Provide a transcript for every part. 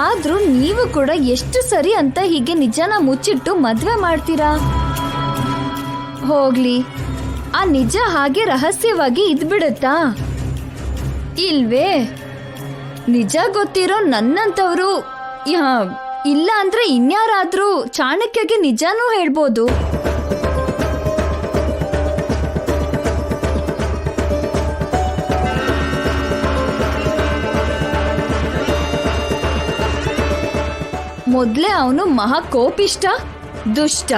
ಆದ್ರೂ ನೀವು ಕೂಡ ಎಷ್ಟು ಸರಿ ಅಂತ ಹೀಗೆ ನಿಜನ ಮುಚ್ಚಿಟ್ಟು ಮದ್ವೆ ಮಾಡ್ತೀರಾ? ಹೋಗ್ಲಿ, ಆ ನಿಜ ಹಾಗೆ ರಹಸ್ಯವಾಗಿ ಇದ್ಬಿಡುತ್ತಾ? ಇಲ್ವೇ? ನಿಜ ಗೊತ್ತಿರೋ ನನ್ನಂತವ್ರು ಇಲ್ಲ ಅಂದ್ರೆ ಇನ್ಯಾರಾದ್ರೂ ಚಾಣಕ್ಯಗೆ ನಿಜಾನೂ ಹೇಳ್ಬೋದು. ಮೊದ್ಲೇ ಅವನು ಮಹಾ ಕೋಪಿಷ್ಟ, ದುಷ್ಟ.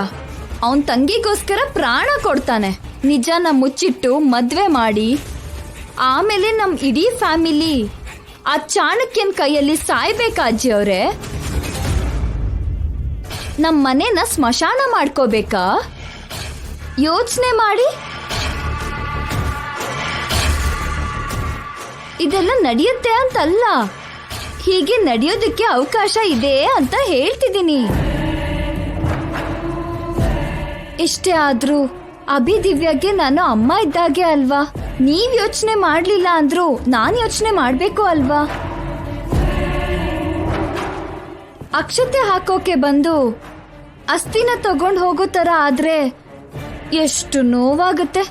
ಅವನ್ ತಂಗಿಗೋಸ್ಕರ ಪ್ರಾಣ ಕೊಡ್ತಾನೆ. ನಿಜನ ಮುಚ್ಚಿಟ್ಟು ಮದ್ವೆ ಮಾಡಿ ಆಮೇಲೆ ನಮ್ ಇಡೀ ಫ್ಯಾಮಿಲಿ ಆ ಚಾಣಕ್ಯನ್ ಕೈಯಲ್ಲಿ ಸಾಯ್ಬೇಕಾಜಿ ಅವ್ರೆ. ನಮ್ ಮನೇನ ಸ್ಮಶಾನ ಮಾಡ್ಕೋಬೇಕಾ? ಯೋಚನೆ ಮಾಡಿ. ಇದೆಲ್ಲ ನಡೆಯುತ್ತೆ ಅಂತಲ್ಲ, ಹೀಗೆ ನಡೆಯೋದಕ್ಕೆ ಅವಕಾಶ ಇದೆ ಅಂತ ಹೇಳ್ತಿದ್ದೀನಿ. ಇಷ್ಟೇ ಆದ್ರೂ ಅಭಿದಿವ್ಯಗೆ ನಾನು ಅಮ್ಮ ಇದ್ದಾಗೆ ಅಲ್ವಾ? ನೀವ್ ಯೋಚನೆ ಮಾಡ್ಲಿಲ್ಲ ಅಂದ್ರೂ ನಾನ್ ಯೋಚನೆ ಮಾಡ್ಬೇಕು ಅಲ್ವಾ? ಅಕ್ಷತೆ ಹಾಕೋಕೆ ಬಂದು ಅಸ್ಥಿನ ತಗೊಂಡ್ ಹೋಗೋ ತರ ಆದ್ರೆ ಎಷ್ಟು ನೋವಾಗುತ್ತೆ.